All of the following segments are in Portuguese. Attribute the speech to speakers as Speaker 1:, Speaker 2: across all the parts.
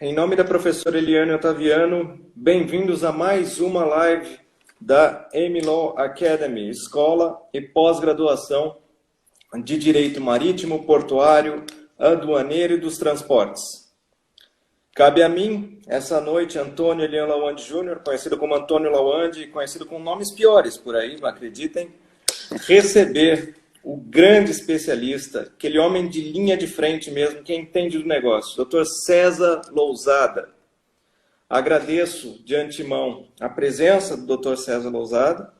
Speaker 1: Em nome da professora Eliane Ottaviano, bem-vindos a mais uma live da MLaw Academy, Escola e Pós-Graduação de Direito Marítimo, Portuário, Aduaneiro e dos Transportes. Cabe a mim, essa noite, Antônio Elian Lawande Júnior, conhecido como Antônio Lawande, conhecido com nomes piores por aí, não acreditem, receber o grande especialista, aquele homem de linha de frente mesmo, que entende do negócio, Dr. César Lousada. Agradeço de antemão a presença do Dr. César Lousada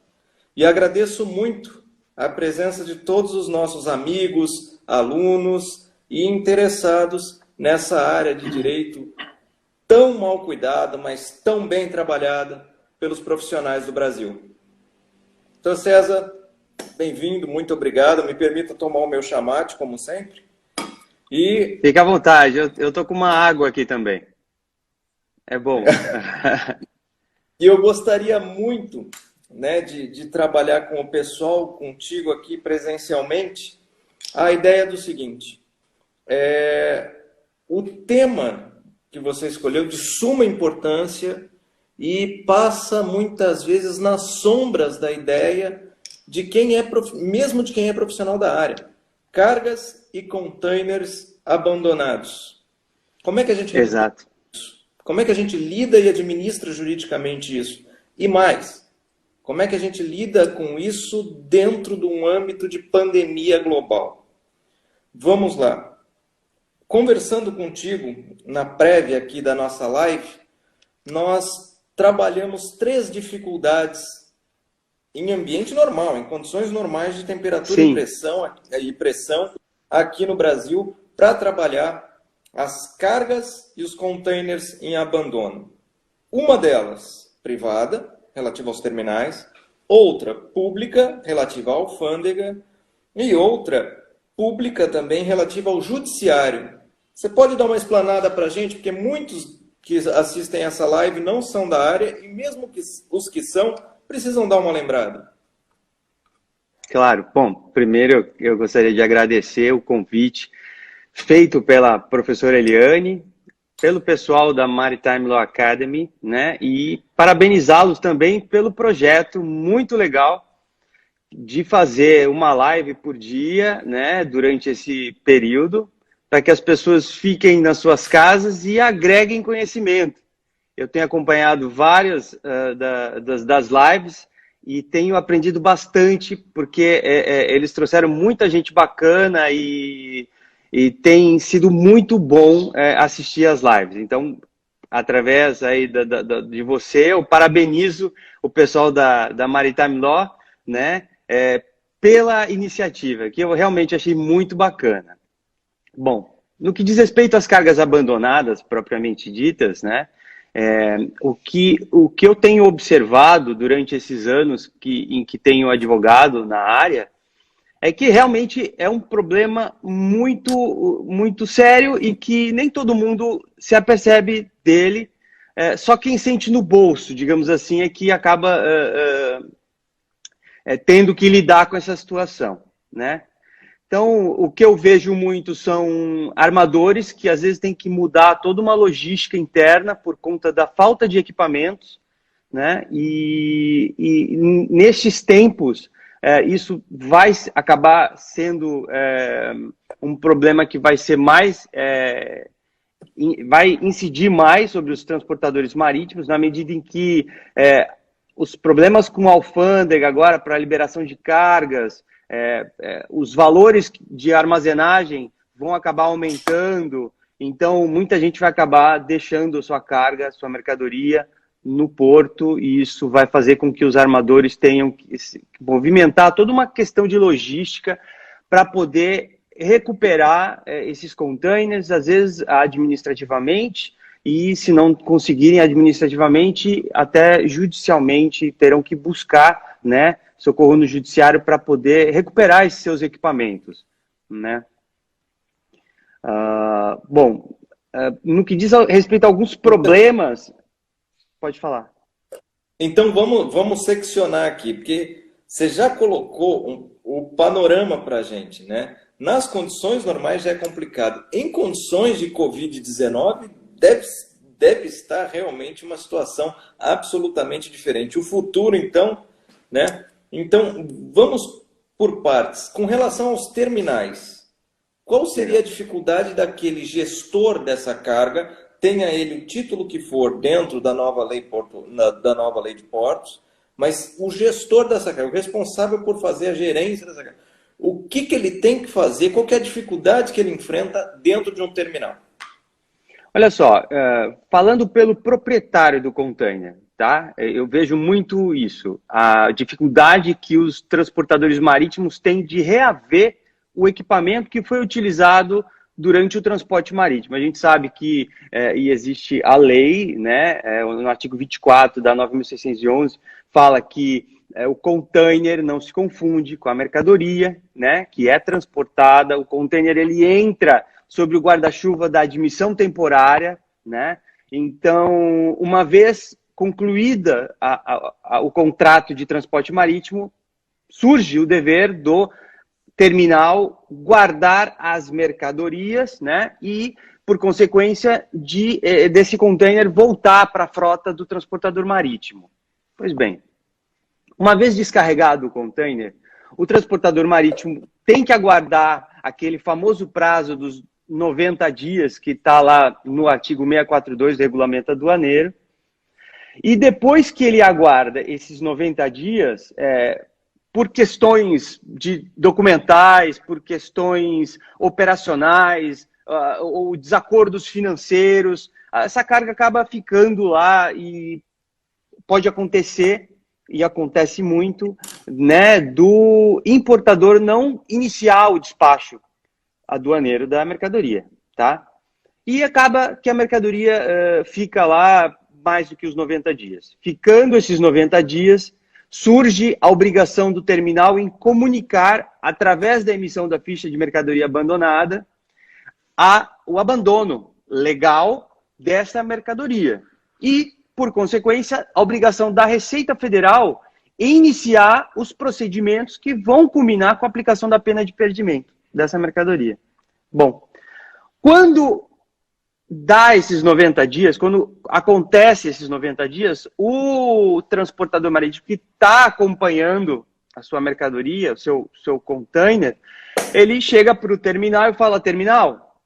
Speaker 1: e agradeço muito a presença de todos os nossos amigos, alunos e interessados nessa área de direito tão mal cuidada, mas tão bem trabalhada pelos profissionais do Brasil. Dr. César, bem-vindo, muito obrigado. Me permita tomar o meu chamate, como sempre. E
Speaker 2: fica à vontade, eu tô com uma água aqui também. É bom.
Speaker 1: E eu gostaria muito, né, de trabalhar com o pessoal, contigo aqui presencialmente, a ideia do seguinte: o tema que você escolheu de suma importância e passa muitas vezes nas sombras da ideia de quem é, mesmo de quem é profissional da área. Cargas e containers abandonados. Como é que a gente
Speaker 2: Exato.
Speaker 1: lida com isso? Como é que a gente lida e administra juridicamente isso? E mais, como é que a gente lida com isso dentro de um âmbito de pandemia global? Vamos lá. Conversando contigo na prévia aqui da nossa live, nós trabalhamos 3 dificuldades em ambiente normal, em condições normais de temperatura e pressão aqui no Brasil, para trabalhar as cargas e os containers em abandono. Uma delas, privada, relativa aos terminais, outra, pública, relativa à alfândega, e outra, pública também, relativa ao judiciário. Você pode dar uma explanada para a gente, porque muitos que assistem essa live não são da área, e mesmo que os que são, precisam dar uma lembrada.
Speaker 2: Claro. Bom, primeiro eu gostaria de agradecer o convite feito pela professora Eliane, pelo pessoal da Maritime Law Academy, né? E parabenizá-los também pelo projeto muito legal de fazer uma live por dia, né? Durante esse período, para que as pessoas fiquem nas suas casas e agreguem conhecimento. Eu tenho acompanhado várias das lives e tenho aprendido bastante, porque eles trouxeram muita gente bacana e tem sido muito bom assistir as lives. Então, através aí de você, eu parabenizo o pessoal da Maritime Law, né, pela iniciativa, que eu realmente achei muito bacana. Bom, no que diz respeito às cargas abandonadas, propriamente ditas, né, o que eu tenho observado durante esses anos em que tenho advogado na área é que realmente é um problema muito sério e que nem todo mundo se apercebe dele. Só quem sente no bolso, digamos assim, é que acaba tendo que lidar com essa situação, né? Então, o que eu vejo muito são armadores que às vezes têm que mudar toda uma logística interna por conta da falta de equipamentos, né? E nestes tempos, isso vai acabar sendo um problema que vai ser mais, vai incidir mais sobre os transportadores marítimos, na medida em que os problemas com a alfândega agora para a liberação de cargas, os valores de armazenagem vão acabar aumentando, então muita gente vai acabar deixando sua carga, sua mercadoria no porto, e isso vai fazer com que os armadores tenham que movimentar toda uma questão de logística para poder recuperar esses containers, às vezes administrativamente, e se não conseguirem administrativamente, até judicialmente terão que buscar, né, socorro no judiciário para poder recuperar esses seus equipamentos, né? No que diz respeito a alguns problemas, pode falar.
Speaker 1: Então vamos seccionar aqui, porque você já colocou o panorama para a gente, né? Nas condições normais já é complicado. Em condições de Covid-19, deve estar realmente uma situação absolutamente diferente. O futuro, então, né? Então, vamos por partes. Com relação aos terminais, qual seria a dificuldade daquele gestor dessa carga, tenha ele o título que for dentro da nova lei, da nova lei de portos, mas o gestor dessa carga, o responsável por fazer a gerência dessa carga, o que ele tem que fazer, qual que é a dificuldade que ele enfrenta dentro de um terminal?
Speaker 2: Olha só, falando pelo proprietário do container, tá? Eu vejo muito isso, a dificuldade que os transportadores marítimos têm de reaver o equipamento que foi utilizado durante o transporte marítimo. A gente sabe que e existe a lei, né, no artigo 24 da 9.611, fala que o container não se confunde com a mercadoria, né, que é transportada. O container ele entra sobre o guarda-chuva da admissão temporária, né? Então, uma vez concluída o contrato de transporte marítimo, surge o dever do terminal guardar as mercadorias, né? E, por consequência, desse container voltar para a frota do transportador marítimo. Pois bem, uma vez descarregado o container, o transportador marítimo tem que aguardar aquele famoso prazo dos 90 dias que está lá no artigo 642 do Regulamento Aduaneiro. E depois que ele aguarda esses 90 dias, por questões documentais, por questões operacionais, ou desacordos financeiros, essa carga acaba ficando lá e pode acontecer, e acontece muito, né, do importador não iniciar o despacho aduaneiro da mercadoria, tá? E acaba que a mercadoria fica lá mais do que os 90 dias. Ficando esses 90 dias, surge a obrigação do terminal em comunicar, através da emissão da ficha de mercadoria abandonada, o abandono legal dessa mercadoria. E, por consequência, a obrigação da Receita Federal em iniciar os procedimentos que vão culminar com a aplicação da pena de perdimento dessa mercadoria. Bom, quando dá esses 90 dias, quando acontece esses 90 dias, o transportador marítimo que está acompanhando a sua mercadoria, o seu container, ele chega para o terminal e fala: terminal,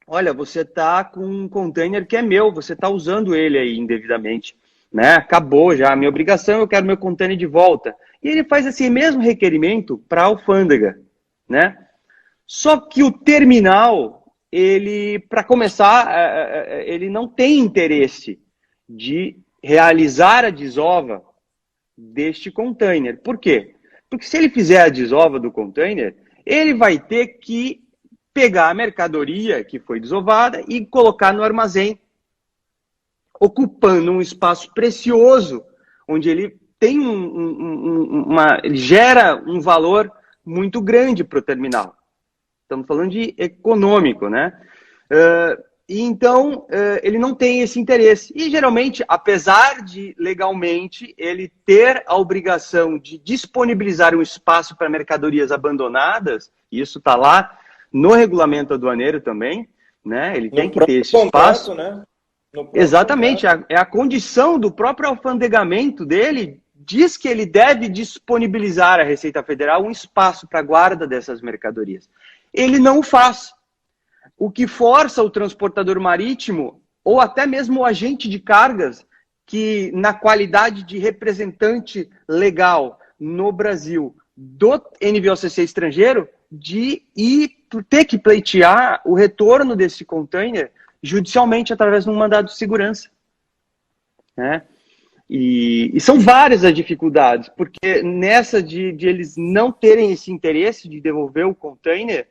Speaker 2: olha, você está com um container que é meu, você está usando ele aí indevidamente, né? Acabou já a minha obrigação, eu quero meu container de volta. E ele faz esse mesmo requerimento para a alfândega, né? Só que o terminal, ele, para começar, ele não tem interesse de realizar a desova deste container. Por quê? Porque se ele fizer a desova do container, ele vai ter que pegar a mercadoria que foi desovada e colocar no armazém, ocupando um espaço precioso, onde ele tem ele gera um valor muito grande para o terminal. Estamos falando de econômico, né? Então, ele não tem esse interesse. E, geralmente, apesar de, legalmente, ele ter a obrigação de disponibilizar um espaço para mercadorias abandonadas, isso está lá no regulamento aduaneiro também, né? Ele tem que ter esse espaço. Né? Exatamente. É a condição do próprio alfandegamento dele, diz que ele deve disponibilizar à Receita Federal um espaço para guarda dessas mercadorias. Ele não faz. O que força o transportador marítimo, ou até mesmo o agente de cargas, que na qualidade de representante legal no Brasil do NVOCC estrangeiro, de ter que pleitear o retorno desse container judicialmente através de um mandado de segurança. Né? E são várias as dificuldades, porque nessa de eles não terem esse interesse de devolver o container,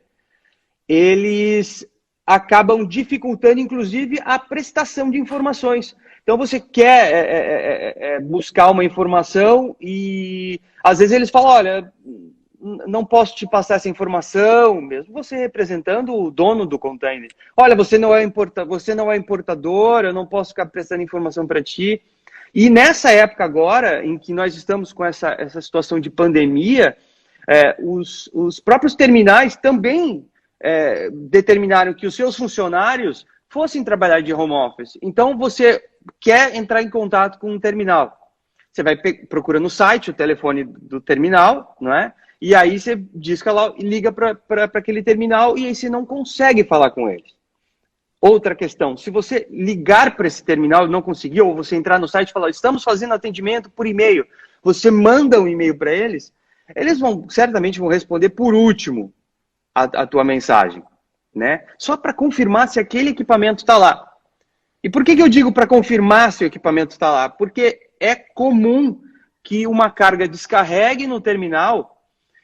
Speaker 2: eles acabam dificultando, inclusive, a prestação de informações. Então, você quer buscar uma informação e, às vezes, eles falam: olha, não posso te passar essa informação, mesmo você representando o dono do container. Olha, você não é importador, eu não posso ficar prestando informação para ti. E nessa época agora, em que nós estamos com essa situação de pandemia, os próprios terminais também determinaram que os seus funcionários fossem trabalhar de home office. Então, você quer entrar em contato com um terminal. Você vai procura no site o telefone do terminal, não é? E aí você disca lá e liga para aquele terminal e aí você não consegue falar com eles. Outra questão, se você ligar para esse terminal e não conseguir, ou você entrar no site e falar, estamos fazendo atendimento por e-mail, você manda um e-mail para eles, eles certamente vão responder por último a tua mensagem, né? Só para confirmar se aquele equipamento está lá. E por que eu digo para confirmar se o equipamento está lá? Porque é comum que uma carga descarregue no terminal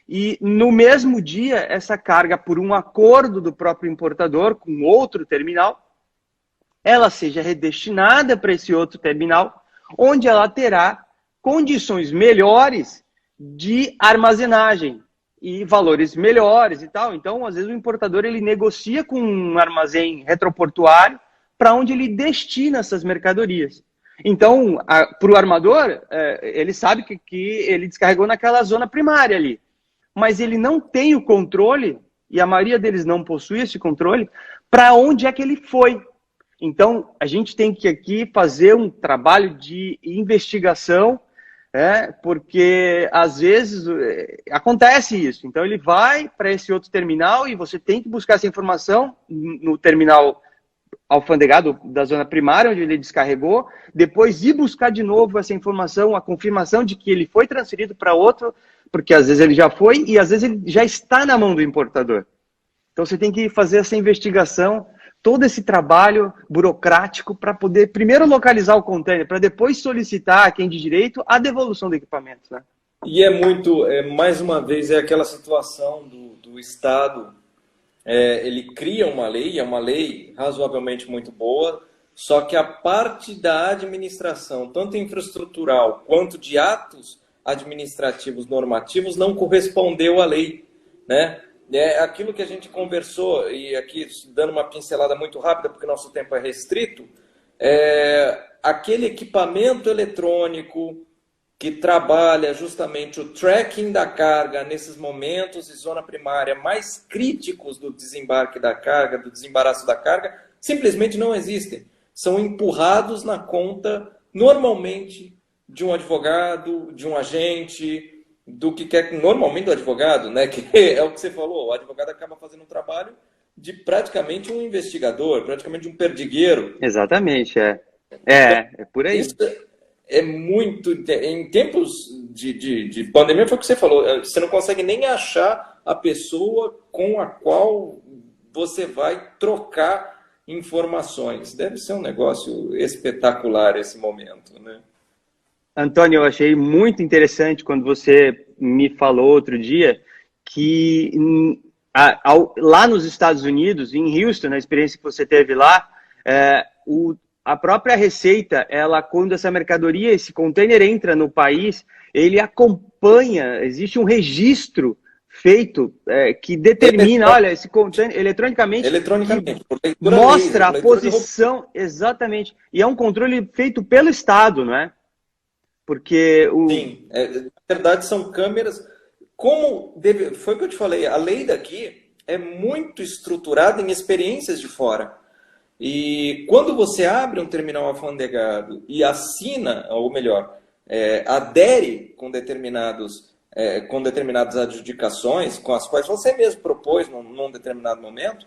Speaker 2: e no mesmo dia essa carga, por um acordo do próprio importador com outro terminal, ela seja redestinada para esse outro terminal, onde ela terá condições melhores de armazenagem e valores melhores e tal. Então, às vezes o importador ele negocia com um armazém retroportuário para onde ele destina essas mercadorias. Então, para o armador, ele sabe que ele descarregou naquela zona primária ali. Mas ele não tem o controle, e a maioria deles não possui esse controle, para onde é que ele foi. Então, a gente tem que aqui fazer um trabalho de investigação, porque às vezes acontece isso. Então, ele vai para esse outro terminal e você tem que buscar essa informação no terminal alfandegado da zona primária, onde ele descarregou, depois ir buscar de novo essa informação, a confirmação de que ele foi transferido para outro, porque às vezes ele já foi e às vezes ele já está na mão do importador. Então você tem que fazer essa investigação, todo esse trabalho burocrático para poder primeiro localizar o container, para depois solicitar a quem de direito a devolução do equipamento, né?
Speaker 1: E mais uma vez, é aquela situação do Estado. Ele cria uma lei, é uma lei razoavelmente muito boa, só que a parte da administração, tanto infraestrutural quanto de atos administrativos normativos, não correspondeu à lei, né? É aquilo que a gente conversou, e aqui dando uma pincelada muito rápida, porque nosso tempo é restrito, aquele equipamento eletrônico que trabalha justamente o tracking da carga nesses momentos de zona primária mais críticos do desembarque da carga, do desembaraço da carga, simplesmente não existem. São empurrados na conta, normalmente, de um advogado, de um agente, do que quer, normalmente do advogado, né? Que é o que você falou, o advogado acaba fazendo um trabalho de praticamente um investigador, praticamente um perdigueiro.
Speaker 2: Exatamente, é por aí.
Speaker 1: Isso é muito... Em tempos de pandemia, foi o que você falou, você não consegue nem achar a pessoa com a qual você vai trocar informações. Deve ser um negócio espetacular esse momento, né?
Speaker 2: Antônio, eu achei muito interessante quando você me falou outro dia que lá nos Estados Unidos, em Houston, na experiência que você teve lá, a própria Receita, quando essa mercadoria, esse container entra no país, ele acompanha, existe um registro feito que determina, olha, esse container eletronicamente mostra a posição, exatamente, e é um controle feito pelo Estado, não é? Porque
Speaker 1: Sim, na verdade são câmeras, foi o que eu te falei, a lei daqui é muito estruturada em experiências de fora. E quando você abre um terminal alfandegado e assina, ou melhor, adere com determinadas adjudicações, com as quais você mesmo propôs num determinado momento,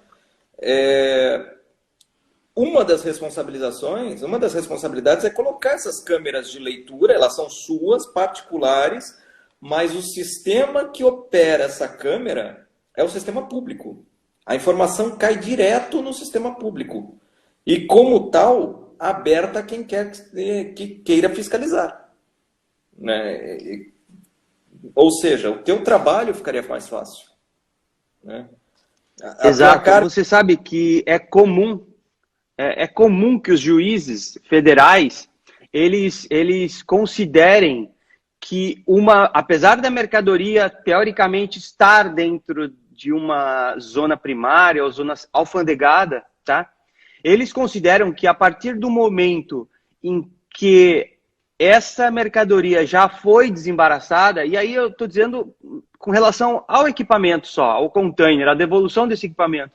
Speaker 1: uma das responsabilidades é colocar essas câmeras de leitura, elas são suas, particulares, mas o sistema que opera essa câmera é o sistema público. A informação cai direto no sistema público. E, como tal, aberta a quem quer que queira fiscalizar, né? Ou seja, o teu trabalho ficaria mais fácil, né?
Speaker 2: Exato. Você sabe que é comum que os juízes federais eles considerem que apesar da mercadoria teoricamente estar dentro de uma zona primária ou zona alfandegada, tá? Eles consideram que a partir do momento em que essa mercadoria já foi desembaraçada, e aí eu estou dizendo com relação ao equipamento só, ao container, a devolução desse equipamento,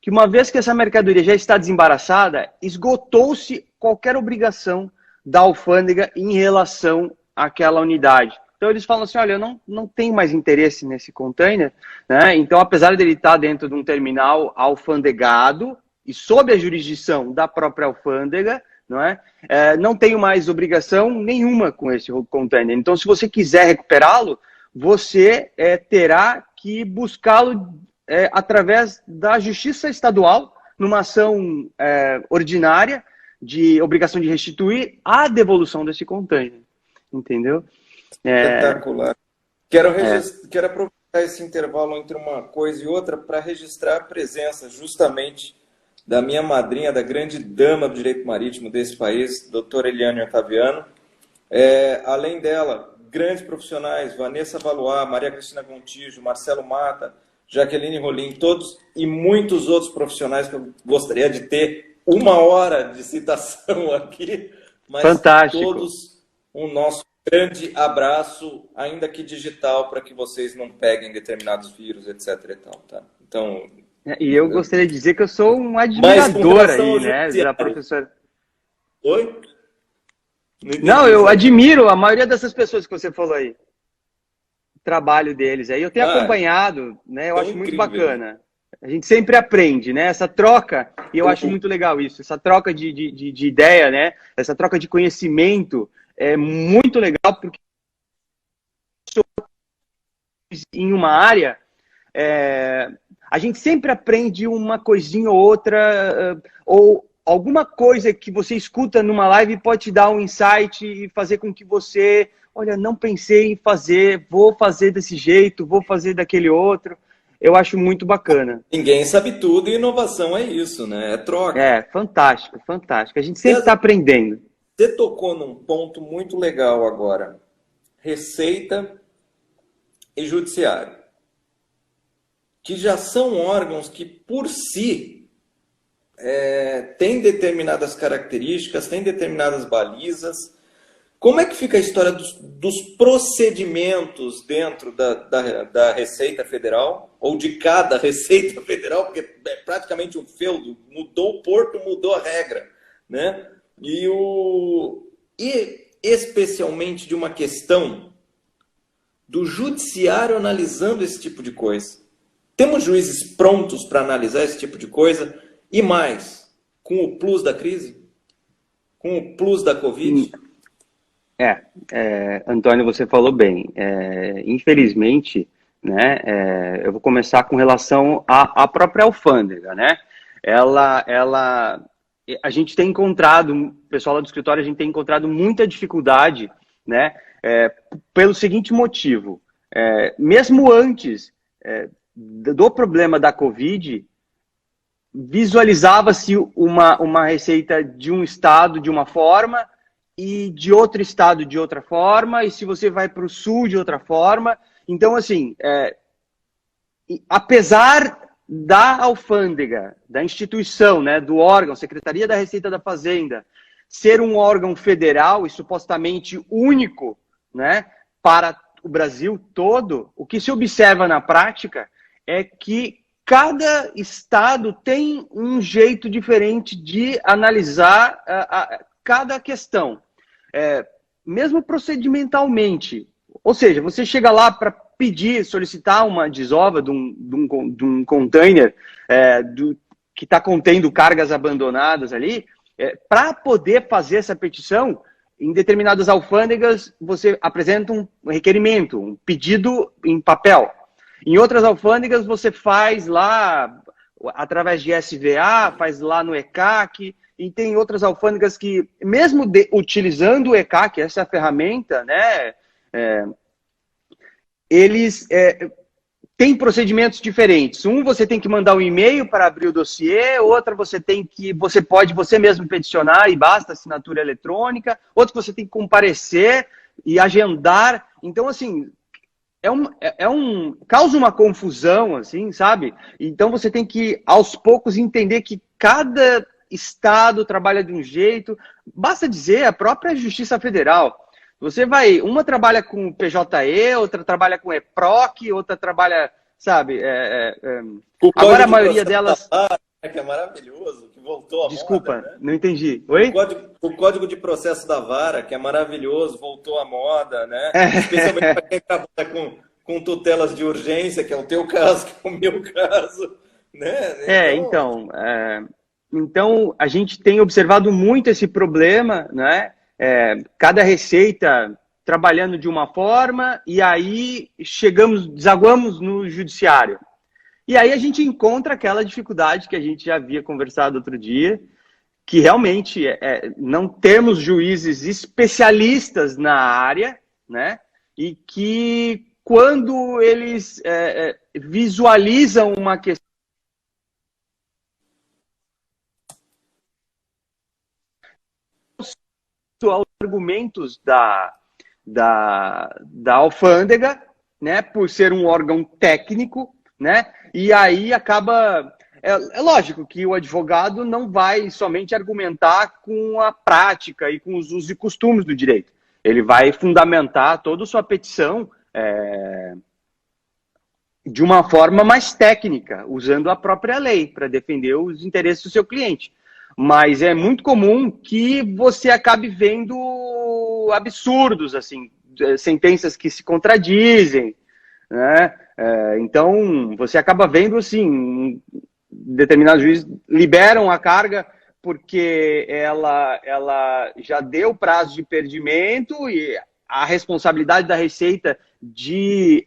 Speaker 2: que uma vez que essa mercadoria já está desembaraçada, esgotou-se qualquer obrigação da alfândega em relação àquela unidade. Então eles falam assim, olha, eu não tenho mais interesse nesse container, né? Então apesar dele estar dentro de um terminal alfandegado e sob a jurisdição da própria alfândega, não é? Não tenho mais obrigação nenhuma com esse container. Então se você quiser recuperá-lo, você terá que buscá-lo através da Justiça Estadual, numa ação ordinária de obrigação de restituir a devolução desse container. Entendeu?
Speaker 1: Espetacular. Quero aproveitar esse intervalo entre uma coisa e outra para registrar a presença justamente da minha madrinha, da grande dama do direito marítimo desse país, doutora Eliane Ottaviano. Além dela, grandes profissionais, Vanessa Valois, Maria Cristina Gontijo, Marcelo Mata, Jaqueline Rolim, todos e muitos outros profissionais que eu gostaria de ter 1 hora de citação aqui, mas
Speaker 2: fantástico.
Speaker 1: Todos o nosso grande abraço, ainda que digital, para que vocês não peguem determinados vírus, etc. e tal, tá? Então,
Speaker 2: e eu gostaria de dizer que eu sou um admirador aí, né, da professora.
Speaker 1: Oi?
Speaker 2: Não, eu admiro a maioria dessas pessoas que você falou aí. O trabalho deles aí. Eu tenho acompanhado, né? Eu acho incrível. Muito bacana. A gente sempre aprende, né? Essa troca, e eu acho muito legal isso, essa troca de ideia, né? Essa troca de conhecimento é muito legal, porque em uma área, a gente sempre aprende uma coisinha ou outra, ou alguma coisa que você escuta numa live pode te dar um insight e fazer com que você, olha, não pensei em fazer, vou fazer desse jeito, vou fazer daquele outro. Eu acho muito bacana.
Speaker 1: Ninguém sabe tudo e inovação é isso, né? É troca.
Speaker 2: Fantástico, fantástico. A gente sempre está aprendendo.
Speaker 1: Você tocou num ponto muito legal agora. Receita e Judiciário. Que já são órgãos que, por si, têm determinadas características, têm determinadas balizas. Como é que fica a história dos procedimentos dentro da Receita Federal, ou de cada Receita Federal, porque é praticamente um feudo, mudou o porto, mudou a regra, né? E especialmente de uma questão do Judiciário analisando esse tipo de coisa. Temos juízes prontos para analisar esse tipo de coisa? E mais, com o plus da crise? Com o plus da Covid?
Speaker 2: Antônio, você falou bem. Infelizmente, né, eu vou começar com relação à própria alfândega, né? A gente tem encontrado, o pessoal lá do escritório, a gente tem encontrado muita dificuldade, né? Pelo seguinte motivo, mesmo antes do problema da Covid, visualizava-se uma receita de um estado de uma forma e de outro estado de outra forma, e se você vai para o sul de outra forma. Então, assim, apesar da alfândega, da instituição, né, do órgão, Secretaria da Receita da Fazenda, ser um órgão federal e supostamente único, né, para o Brasil todo, o que se observa na prática é que cada estado tem um jeito diferente de analisar cada questão, mesmo procedimentalmente. Ou seja, você chega lá para solicitar uma desova de um container que está contendo cargas abandonadas ali, para poder fazer essa petição, em determinadas alfândegas você apresenta um requerimento, um pedido em papel. Em outras alfândegas você faz lá, através de SVA, faz lá no ECAC, e tem outras alfândegas que, mesmo utilizando o ECAC, essa ferramenta, né, eles têm procedimentos diferentes. Um, você tem que mandar um e-mail para abrir o dossiê, outra você pode você mesmo peticionar e basta assinatura eletrônica, outro você tem que comparecer e agendar. Então, assim, causa uma confusão, assim, sabe? Então você tem que, aos poucos, entender que cada estado trabalha de um jeito. Basta dizer, a própria Justiça Federal. Uma trabalha com PJE, outra trabalha com EPROC, outra trabalha, sabe? Agora a maioria delas...
Speaker 1: que é maravilhoso, que voltou à moda,
Speaker 2: Desculpa,
Speaker 1: né?
Speaker 2: não entendi. Oi?
Speaker 1: O código de processo da vara, que é maravilhoso, voltou à moda, né? Especialmente para
Speaker 2: É,
Speaker 1: quem trabalha com tutelas de urgência, que é o teu caso, que é o meu caso, né?
Speaker 2: é,
Speaker 1: Então,
Speaker 2: então, é, então a gente tem observado muito esse problema, né? Cada receita trabalhando de uma forma e aí desaguamos no judiciário. E aí a gente encontra aquela dificuldade que a gente já havia conversado outro dia, que realmente não temos juízes especialistas na área, né? E que quando eles visualizam uma questão aos argumentos da alfândega, né, por ser um órgão técnico, né, e aí acaba... É lógico que o advogado não vai somente argumentar com a prática e com os usos e costumes do direito. Ele vai fundamentar toda a sua petição de uma forma mais técnica, usando a própria lei para defender os interesses do seu cliente. Mas é muito comum que você acabe vendo absurdos, assim, sentenças que se contradizem, né? Então, você acaba vendo, assim, determinados juízes liberam a carga porque ela já deu prazo de perdimento e a responsabilidade da Receita de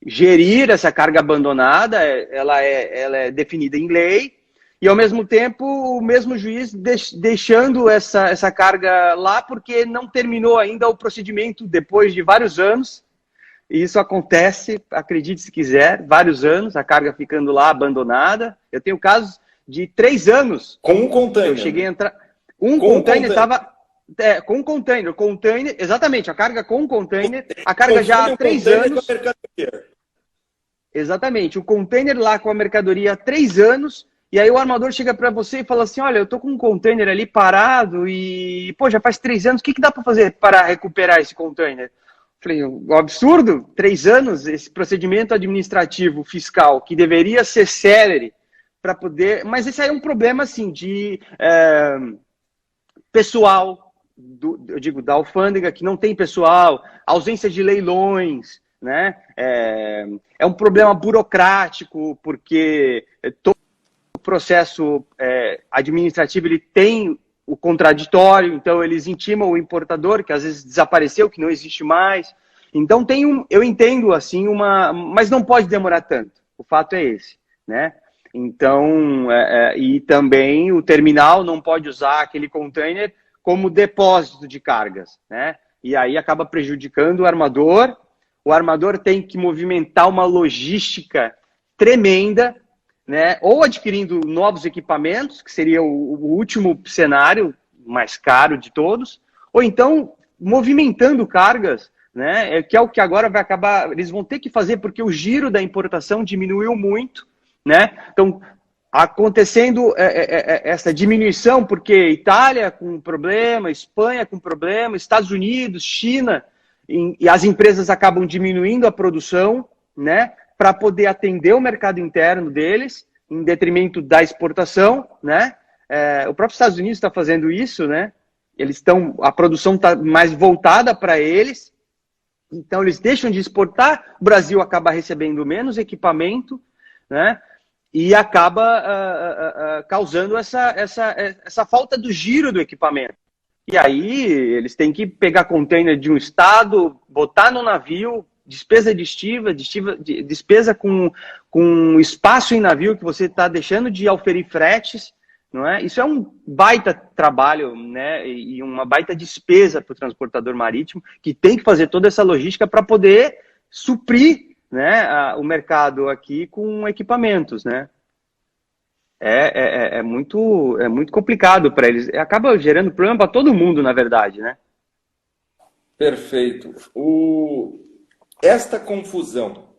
Speaker 2: gerir essa carga abandonada, ela é definida em lei, e ao mesmo tempo o mesmo juiz deixando essa carga lá porque não terminou ainda o procedimento depois de vários anos, e isso acontece, acredite se quiser, vários anos, a carga ficando lá abandonada. Eu tenho casos de 3 anos.
Speaker 1: com um
Speaker 2: Eu
Speaker 1: container.
Speaker 2: cheguei a entrar... Um
Speaker 1: Com um
Speaker 2: container
Speaker 1: container.
Speaker 2: estava... com container, exatamente, a carga com container, a carga
Speaker 1: Confunde
Speaker 2: já há
Speaker 1: um
Speaker 2: 3
Speaker 1: container com a
Speaker 2: anos...
Speaker 1: mercadoria.
Speaker 2: Exatamente, o container lá com a mercadoria há 3 anos, e aí o armador chega para você e fala assim, olha, eu tô com um container ali parado e, pô, já faz 3 anos, o que dá para fazer para recuperar esse container? Falei, um absurdo, 3 anos, esse procedimento administrativo fiscal, que deveria ser célere para poder... Mas esse aí é um problema, assim, de pessoal, eu digo, da alfândega, que não tem pessoal, ausência de leilões, né? É um problema burocrático, porque todo o processo administrativo ele tem o contraditório, então eles intimam o importador, que às vezes desapareceu, que não existe mais. Então eu entendo assim mas não pode demorar tanto. O fato é esse, né? Então, e também o terminal não pode usar aquele container como depósito de cargas, né? E aí acaba prejudicando o armador tem que movimentar uma logística tremenda, né? Ou adquirindo novos equipamentos, que seria o último cenário mais caro de todos, ou então movimentando cargas, né? Que é o que agora vai acabar, eles vão ter que fazer porque o giro da importação diminuiu muito, né? Então, acontecendo essa diminuição, porque Itália com problema, Espanha com problema, Estados Unidos, China, e as empresas acabam diminuindo a produção, né, para poder atender o mercado interno deles, em detrimento da exportação, né? O próprio Estados Unidos está fazendo isso, né? A produção está mais voltada para eles, então eles deixam de exportar, o Brasil acaba recebendo menos equipamento, né? E acaba causando essa falta do giro do equipamento. E aí eles têm que pegar container de um estado, botar no navio, despesa de estiva, despesa com espaço em navio que você está deixando de auferir fretes, não é? Isso é um baita trabalho, né? E uma baita despesa para o transportador marítimo, que tem que fazer toda essa logística para poder suprir, né, o mercado aqui com equipamentos, né? É muito complicado para eles. Acaba gerando problema para todo mundo, na verdade, né?
Speaker 1: Perfeito. Esta confusão.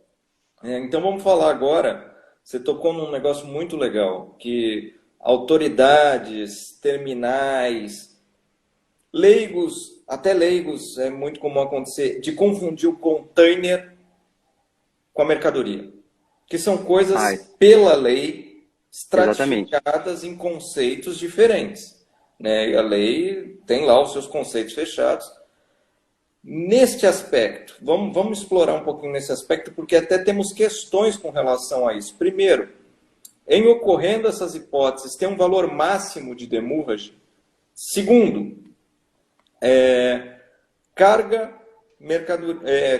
Speaker 1: Então vamos falar agora. Você tocou num negócio muito legal, que autoridades, terminais, leigos, até leigos, é muito comum acontecer, de confundir o container com a mercadoria. Que são coisas,
Speaker 2: Ai,
Speaker 1: pela lei,
Speaker 2: Exatamente.
Speaker 1: estratificadas em conceitos diferentes, né? E a lei tem lá os seus conceitos fechados. Neste aspecto, vamos explorar um pouquinho nesse aspecto, porque até temos questões com relação a isso. Primeiro, em ocorrendo essas hipóteses, tem um valor máximo de demurrage? Segundo, carga,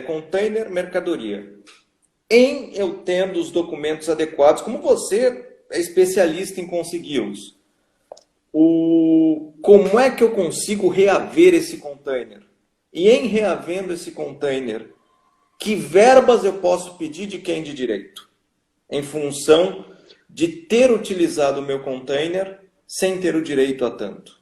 Speaker 1: container, mercadoria. Em eu tendo os documentos adequados, como você é especialista em consegui-los, como é que eu consigo reaver esse container? E em reavendo esse container, que verbas eu posso pedir de quem de direito? Em função de ter utilizado o meu container sem ter o direito a tanto.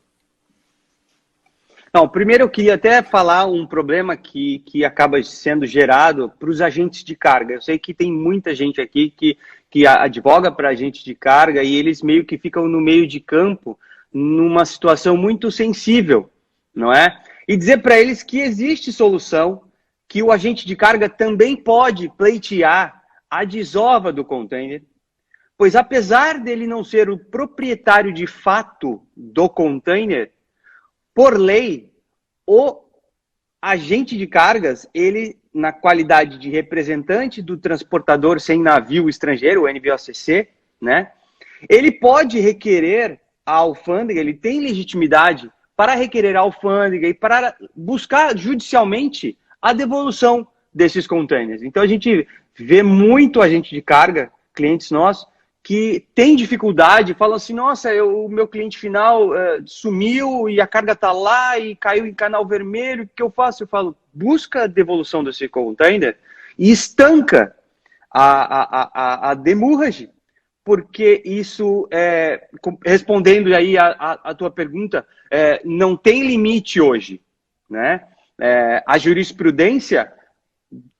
Speaker 2: Não, primeiro eu queria até falar um problema que acaba sendo gerado para os agentes de carga. Eu sei que tem muita gente aqui que advoga para agentes de carga e eles meio que ficam no meio de campo numa situação muito sensível, não é? E dizer para eles que existe solução, que o agente de carga também pode pleitear a desova do container, pois apesar dele não ser o proprietário de fato do container, por lei, o agente de cargas, ele, na qualidade de representante do transportador sem navio estrangeiro, o NVOCC, né, ele pode requerer a alfândega, ele tem legitimidade para requerer a alfândega e para buscar judicialmente a devolução desses containers. Então a gente vê muito agente de carga, clientes nossos, que tem dificuldade, falam assim, nossa, o meu cliente final sumiu e a carga está lá e caiu em canal vermelho, o que eu faço? Eu falo, busca a devolução desse container e estanca a demurrage, porque isso, respondendo aí a tua pergunta, não tem limite hoje, né? A jurisprudência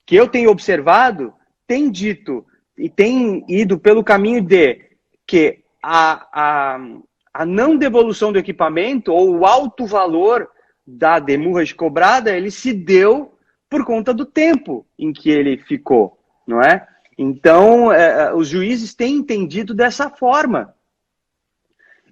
Speaker 2: que eu tenho observado tem dito e tem ido pelo caminho de que a não devolução do equipamento ou o alto valor da demurrage cobrada, ele se deu por conta do tempo em que ele ficou, não é? Então, os juízes têm entendido dessa forma.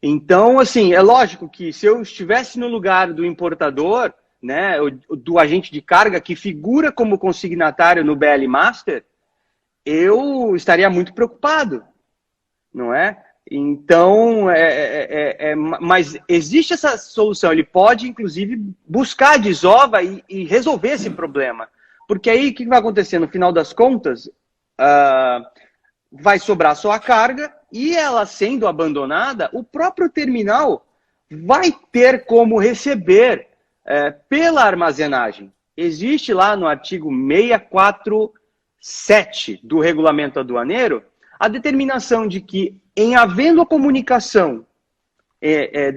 Speaker 2: Então, assim, é lógico que se eu estivesse no lugar do importador, né, do agente de carga que figura como consignatário no BL Master, eu estaria muito preocupado, não é? Então, mas existe essa solução, ele pode, inclusive, buscar a desova e resolver esse problema. Porque aí, o que vai acontecer? No final das contas, vai sobrar só a carga e ela sendo abandonada, o próprio terminal vai ter como receber pela armazenagem. Existe lá no artigo 647 do regulamento aduaneiro a determinação de que, em havendo a comunicação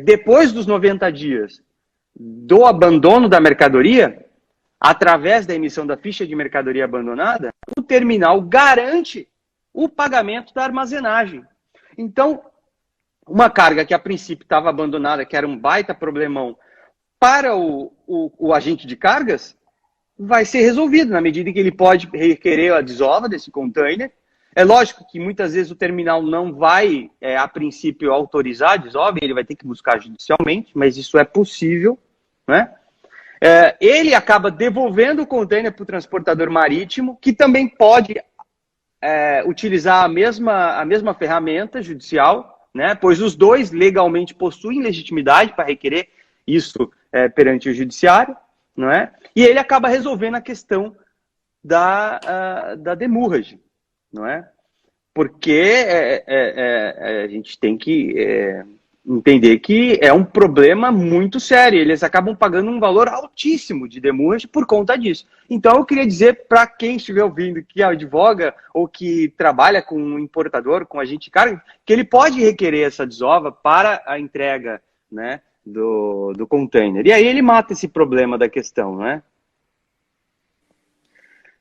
Speaker 2: depois dos 90 dias do abandono da mercadoria, através da emissão da ficha de mercadoria abandonada, o terminal garante o pagamento da armazenagem. Então, uma carga que a princípio estava abandonada, que era um baita problemão para o agente de cargas, vai ser resolvido na medida em que ele pode requerer a desova desse container. É lógico que muitas vezes o terminal não vai, a princípio, autorizar a desova, ele vai ter que buscar judicialmente, mas isso é possível, né? Ele acaba devolvendo o container para o transportador marítimo, que também pode utilizar a mesma ferramenta judicial, né? Pois os dois legalmente possuem legitimidade para requerer isso perante o judiciário, não é? E ele acaba resolvendo a questão da demurrage, não é? Porque a gente tem que entender que é um problema muito sério. Eles acabam pagando um valor altíssimo de demurrage por conta disso. Então, eu queria dizer para quem estiver ouvindo que advoga ou que trabalha com um importador, com agente de carga, que ele pode requerer essa desova para a entrega, né, do container. E aí ele mata esse problema da questão, né?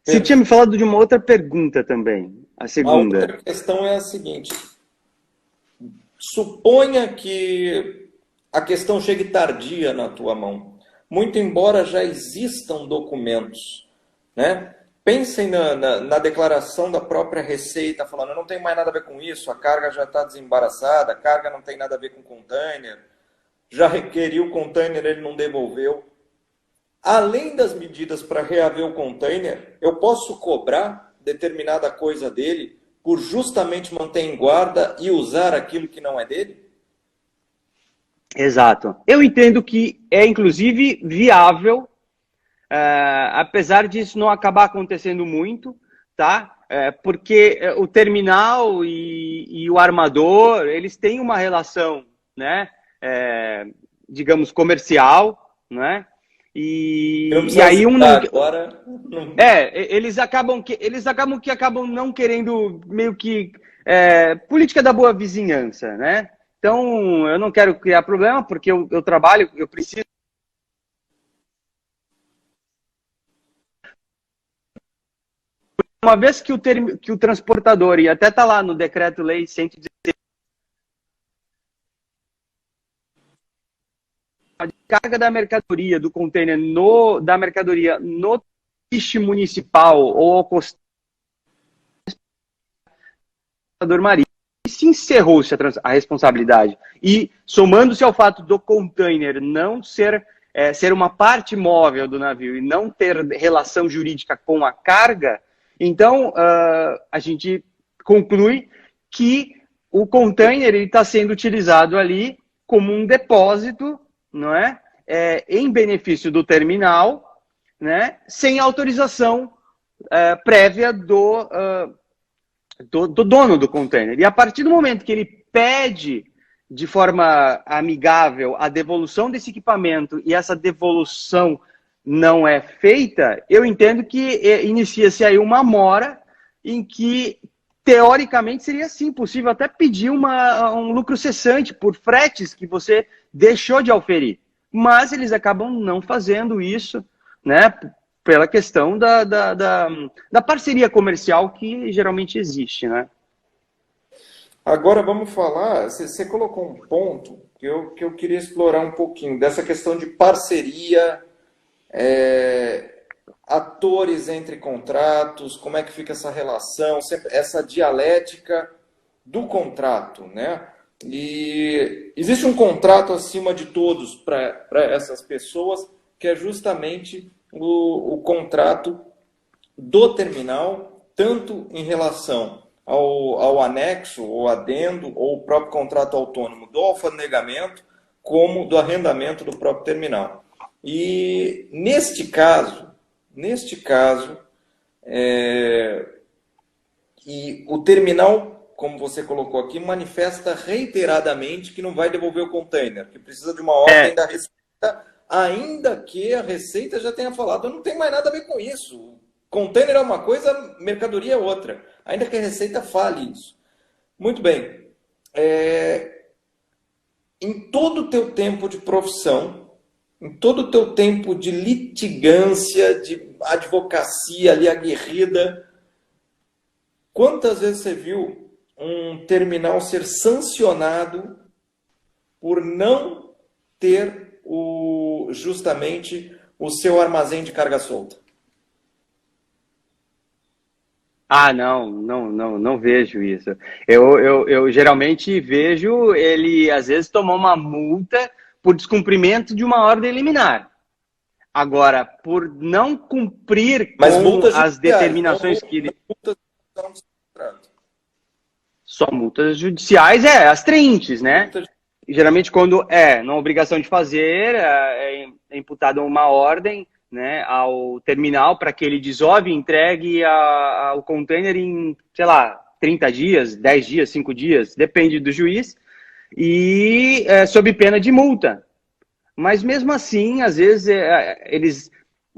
Speaker 2: Você tinha me falado de uma outra pergunta também, a segunda.
Speaker 1: A outra questão é a seguinte. Suponha que a questão chegue tardia na tua mão. Muito embora já existam documentos, né, Pensem na declaração da própria Receita, falando, eu não tenho mais nada a ver com isso, a carga já está desembaraçada, a carga não tem nada a ver com container, já requeriu o container, ele não devolveu. Além das medidas para reaver o container, eu posso cobrar determinada coisa dele por justamente manter em guarda e usar aquilo que não é dele?
Speaker 2: Exato. Eu entendo que é, inclusive, viável, apesar disso não acabar acontecendo muito, tá? Porque o terminal e o armador, eles têm uma relação, né? Digamos, comercial, né? E aí um não...
Speaker 1: agora...
Speaker 2: eles acabam não querendo meio que política da boa vizinhança, né? Então, eu não quero criar problema, porque eu trabalho, eu preciso. Uma vez que o transportador, e até está lá no Decreto-Lei 116, a carga da mercadoria, do container, da mercadoria no triste municipal ou ao costado marítimo, se encerrou-se a responsabilidade. E, somando-se ao fato do container não ser uma parte móvel do navio e não ter relação jurídica com a carga, então a gente conclui que o container está sendo utilizado ali como um depósito, não é? Em benefício do terminal, né? Sem autorização prévia do dono do container. E a partir do momento que ele pede de forma amigável a devolução desse equipamento e essa devolução não é feita, eu entendo que inicia-se aí uma mora em que, teoricamente, seria sim possível até pedir um lucro cessante por fretes que você deixou de auferir. Mas eles acabam não fazendo isso, né? Pela questão da parceria comercial que geralmente existe, né?
Speaker 1: Agora vamos falar, você colocou um ponto que eu queria explorar um pouquinho, dessa questão de parceria, atores entre contratos, como é que fica essa relação, essa dialética do contrato, né? E existe um contrato acima de todos para essas pessoas, que é justamente o contrato do terminal, tanto em relação ao anexo, ou adendo, ou o próprio contrato autônomo do alfandegamento, como do arrendamento do próprio terminal. E neste caso, e o terminal, como você colocou aqui, manifesta reiteradamente que não vai devolver o container, que precisa de uma ordem da Receita, ainda que a Receita já tenha falado, não tem mais nada a ver com isso. Container é uma coisa, mercadoria é outra. Ainda que a Receita fale isso. Muito bem. Em todo o teu tempo de profissão, em todo o teu tempo de litigância, de advocacia ali aguerrida, quantas vezes você viu um terminal ser sancionado por não ter justamente o seu armazém de carga solta?
Speaker 2: Não vejo isso. Eu geralmente vejo ele, às vezes, tomar uma multa por descumprimento de uma ordem liminar. Agora, por não cumprir com as determinações que ele... Só multas judiciais, as trinches, né? Geralmente, quando não obrigação de fazer, é imputada uma ordem, né, ao terminal para que ele desove e entregue o container em, sei lá, 30 dias, 10 dias, 5 dias, depende do juiz, e sob pena de multa. Mas mesmo assim, às vezes, eles,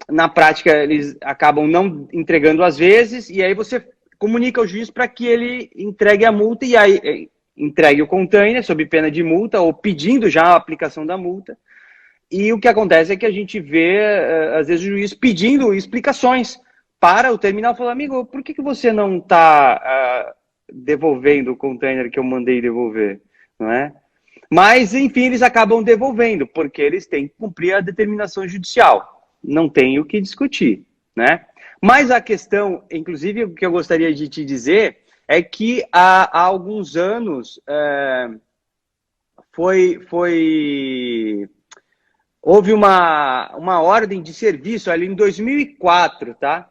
Speaker 2: na prática, eles acabam não entregando às vezes, e aí você comunica ao juiz para que ele entregue a multa, e aí entregue o container sob pena de multa, ou pedindo já a aplicação da multa. E o que acontece é que a gente vê, às vezes, o juiz pedindo explicações para o terminal, falando, amigo, por que você não está devolvendo o container que eu mandei devolver? Não é? Mas, enfim, eles acabam devolvendo, porque eles têm que cumprir a determinação judicial. Não tem o que discutir, né? Mas a questão, inclusive, o que eu gostaria de te dizer é que há alguns anos houve uma ordem de serviço ali em 2004, tá?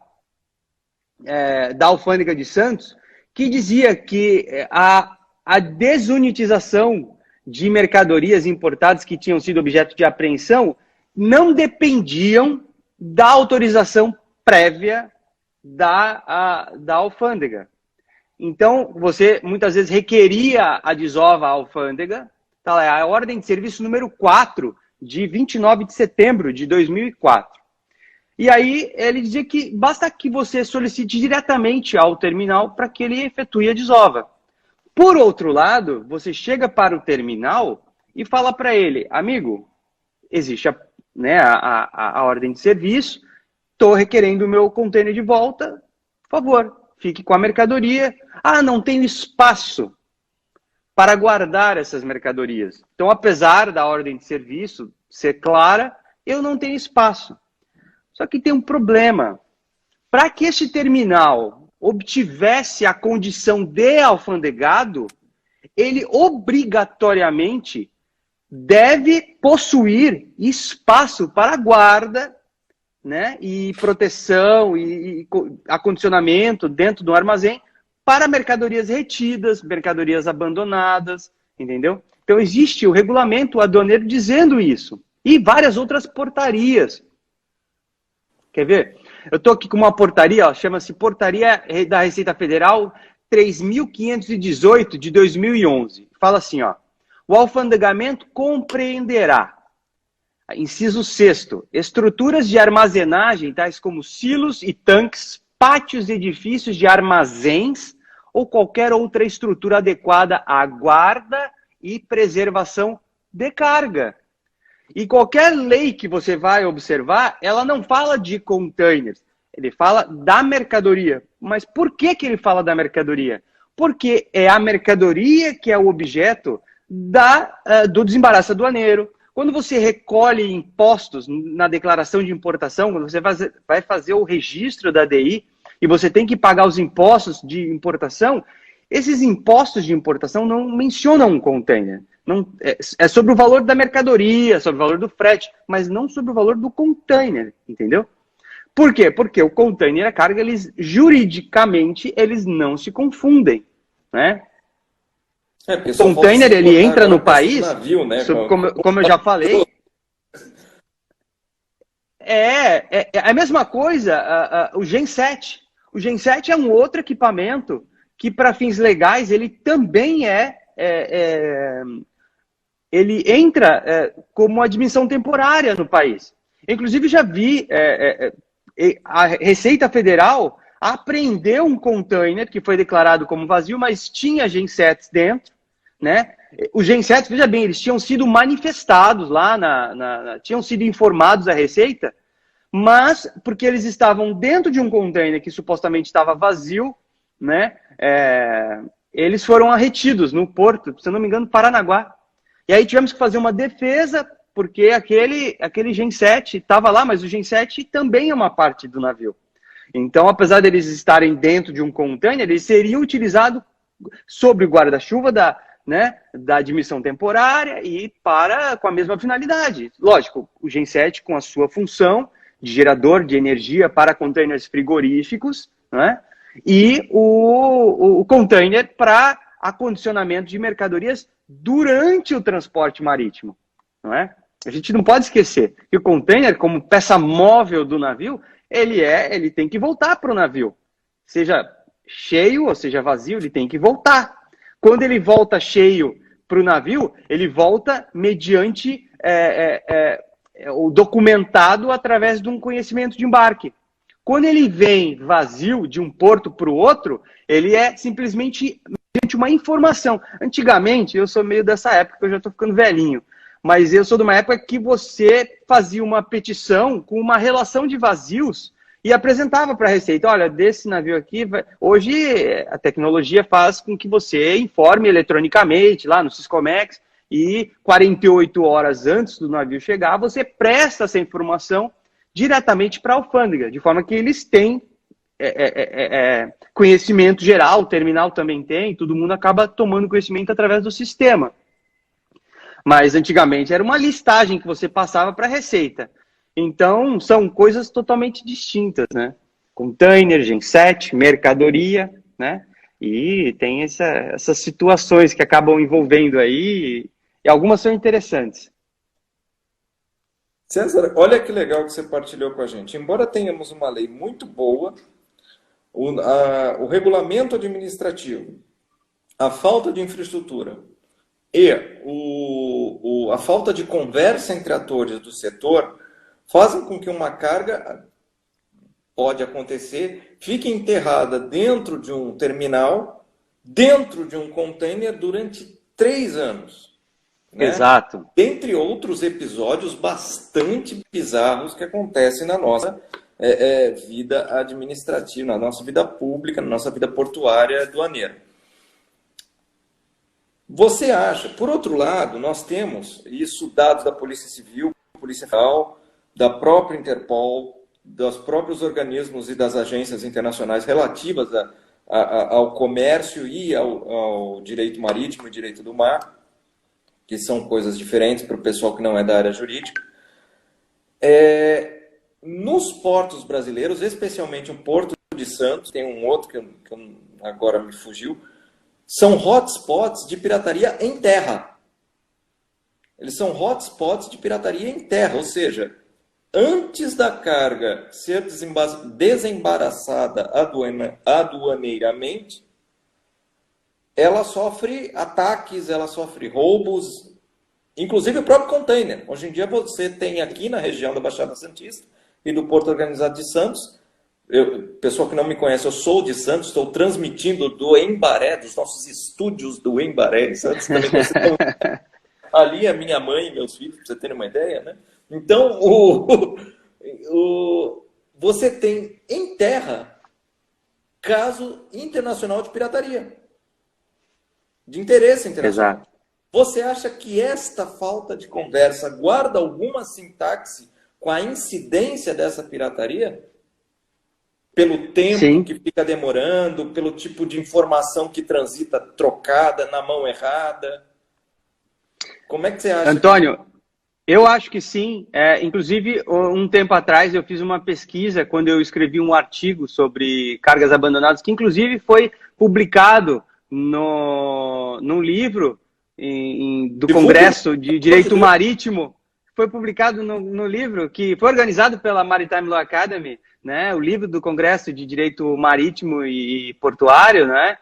Speaker 2: Da Alfândega de Santos, que dizia que a desunitização de mercadorias importadas que tinham sido objeto de apreensão não dependiam da autorização prévia da alfândega. Então, você muitas vezes requeria a desova à alfândega, tá lá, a ordem de serviço número 4, de 29 de setembro de 2004. E aí ele dizia que basta que você solicite diretamente ao terminal para que ele efetue a desova. Por outro lado, você chega para o terminal e fala para ele, amigo, existe a ordem de serviço, estou requerendo o meu container de volta, por favor, fique com a mercadoria. Ah, não tenho espaço para guardar essas mercadorias. Então, apesar da ordem de serviço ser clara, eu não tenho espaço. Só que tem um problema. Para que esse terminal obtivesse a condição de alfandegado, ele obrigatoriamente deve possuir espaço para guarda, né, e proteção e acondicionamento dentro do armazém para mercadorias retidas, mercadorias abandonadas, entendeu? Então existe o regulamento aduaneiro dizendo isso. E várias outras portarias. Quer ver? Eu estou aqui com uma portaria, chama-se Portaria da Receita Federal 3.518 de 2011. Fala assim, ó, o alfandegamento compreenderá, inciso 6º, estruturas de armazenagem, tais como silos e tanques, pátios e edifícios de armazéns ou qualquer outra estrutura adequada à guarda e preservação de carga. E qualquer lei que você vai observar, ela não fala de containers, ele fala da mercadoria. Mas por que ele fala da mercadoria? Porque é a mercadoria que é o objeto do desembaraço aduaneiro. Quando você recolhe impostos na declaração de importação, quando você vai fazer o registro da DI e você tem que pagar os impostos de importação, esses impostos de importação não mencionam um container. Não, é sobre o valor da mercadoria, sobre o valor do frete, mas não sobre o valor do container, entendeu? Por quê? Porque o container e a carga, juridicamente, eles não se confundem, né? O container, ele entra no país, navio, né? como eu já falei, é a mesma coisa, o Genset. O Genset é um outro equipamento que, para fins legais, ele também ele entra como admissão temporária no país. Inclusive, já vi a Receita Federal apreendeu um container que foi declarado como vazio, mas tinha gensets dentro, né? Os gensets, veja bem, eles tinham sido manifestados lá, tinham sido informados à Receita, mas porque eles estavam dentro de um container que supostamente estava vazio, né? Eles foram arretidos no porto, se eu não me engano, Paranaguá. E aí tivemos que fazer uma defesa, porque aquele genset estava lá, mas o genset também é uma parte do navio. Então, apesar deles estarem dentro de um container, eles seriam utilizados sob o guarda-chuva da admissão temporária e com a mesma finalidade. Lógico, o genset com a sua função de gerador de energia para containers frigoríficos, né? E o container para acondicionamento de mercadorias durante o transporte marítimo, não é? A gente não pode esquecer que o container, como peça móvel do navio, ele tem que voltar para o navio. Seja cheio ou seja vazio, ele tem que voltar. Quando ele volta cheio para o navio, ele volta mediante o documentado através de um conhecimento de embarque. Quando ele vem vazio de um porto para o outro, ele é simplesmente uma informação. Antigamente, eu sou meio dessa época, eu já estou ficando velhinho, mas eu sou de uma época que você fazia uma petição com uma relação de vazios e apresentava para a Receita, olha, desse navio aqui, hoje a tecnologia faz com que você informe eletronicamente lá no Siscomex e 48 horas antes do navio chegar, você presta essa informação diretamente para a alfândega, de forma que eles têm conhecimento geral, o terminal também tem, todo mundo acaba tomando conhecimento através do sistema. Mas antigamente era uma listagem que você passava para a Receita. Então, são coisas totalmente distintas, né? Container, genset, mercadoria, né? E tem essas situações que acabam envolvendo aí, e algumas são interessantes.
Speaker 1: César, olha que legal que você partilhou com a gente. Embora tenhamos uma lei muito boa, o regulamento administrativo, a falta de infraestrutura e a falta de conversa entre atores do setor fazem com que uma carga, pode acontecer, fique enterrada dentro de um terminal, dentro de um container durante 3 anos. Né?
Speaker 2: Exato.
Speaker 1: Dentre outros episódios bastante bizarros que acontecem na nossa vida administrativa, na nossa vida pública, na nossa vida portuária aduaneira. Você acha, por outro lado, nós temos isso, dados da Polícia Civil, Polícia Federal, da própria Interpol, dos próprios organismos e das agências internacionais relativas ao comércio e ao direito marítimo e direito do mar, que são coisas diferentes para o pessoal que não é da área jurídica. Nos portos brasileiros, especialmente o Porto de Santos, tem um outro que agora me fugiu, são hotspots de pirataria em terra. Eles são hotspots de pirataria em terra, ou seja, antes da carga ser desembaraçada aduaneiramente, ela sofre ataques, ela sofre roubos, inclusive o próprio container. Hoje em dia você tem aqui na região da Baixada Santista e do Porto Organizado de Santos, pessoal que não me conhece, eu sou de Santos, estou transmitindo do Embaré, dos nossos estúdios do Embaré em Santos. Também ali é minha mãe e meus filhos, para você ter uma ideia, né? Então, você tem em terra caso internacional de pirataria, de interesse internacional.
Speaker 2: Exato.
Speaker 1: Você acha que esta falta de conversa guarda alguma sintaxe com a incidência dessa pirataria? Pelo tempo
Speaker 2: Sim.
Speaker 1: que fica demorando, pelo tipo de informação que transita trocada na mão errada? Como é que você acha?
Speaker 2: Antônio, eu acho que sim. Inclusive, um tempo atrás eu fiz uma pesquisa quando eu escrevi um artigo sobre cargas abandonadas, que inclusive foi publicado num livro do Congresso de Direito Marítimo. Foi publicado no livro que foi organizado pela Maritime Law Academy, né? O livro do Congresso de Direito Marítimo e Portuário, né?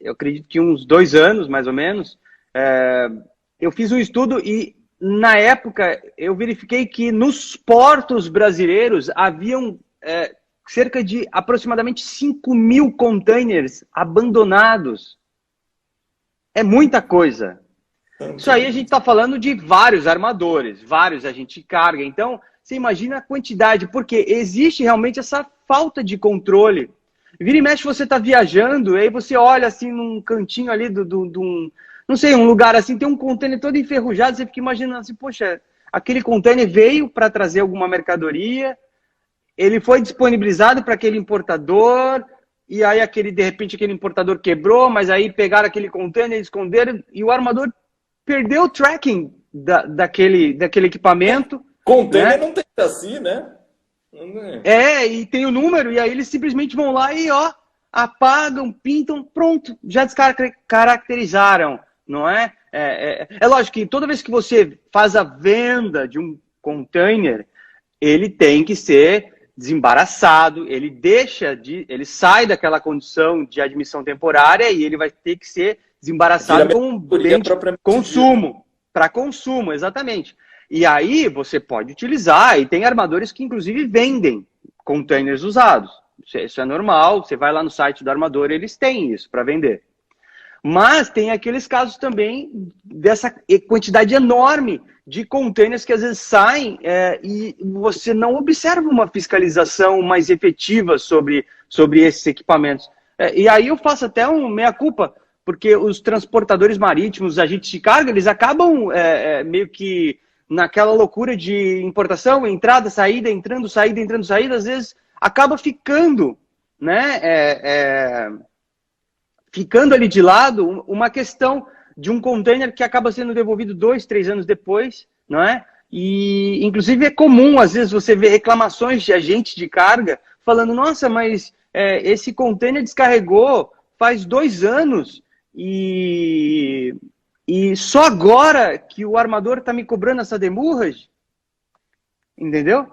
Speaker 2: Eu acredito que uns 2 anos, mais ou menos. Eu fiz um estudo e, na época, eu verifiquei que nos portos brasileiros haviam cerca de aproximadamente 5.000 containers abandonados. É muita coisa. Isso aí a gente está falando de vários armadores, vários agentes de carga. Então, você imagina a quantidade, porque existe realmente essa falta de controle. Vira e mexe, você está viajando, e aí você olha assim num cantinho ali não sei, um lugar assim, tem um container todo enferrujado, você fica imaginando assim, poxa, aquele container veio para trazer alguma mercadoria, ele foi disponibilizado para aquele importador, e aí de repente aquele importador quebrou, mas aí pegaram aquele container, esconderam, e o armador perdeu o tracking daquele equipamento.
Speaker 1: Container, né?
Speaker 2: Não
Speaker 1: tem assim, né?
Speaker 2: E tem o número, e aí eles simplesmente vão lá e apagam, pintam, pronto, já descaracterizaram, não é? É lógico que toda vez que você faz a venda de um container, ele tem que ser desembaraçado, ele sai daquela condição de admissão temporária e ele vai ter que ser desembaraçado como um bem de consumo, para consumo, exatamente. E aí você pode utilizar, e tem armadores que inclusive vendem containers usados. Isso é normal, você vai lá no site do armador, eles têm isso para vender. Mas tem aqueles casos também dessa quantidade enorme de containers que às vezes saem e você não observa uma fiscalização mais efetiva sobre esses equipamentos. E aí eu faço até um meia-culpa, porque os transportadores marítimos, os agentes de carga, eles acabam meio que naquela loucura de importação, entrada, saída, entrando, saída, às vezes acaba ficando, né, ficando ali de lado uma questão de um container que acaba sendo devolvido 2, 3 anos depois, não é? E, inclusive, é comum, às vezes, você ver reclamações de agente de carga falando, nossa, mas esse container descarregou faz 2 anos e só agora que o armador está me cobrando essa demurrage, entendeu?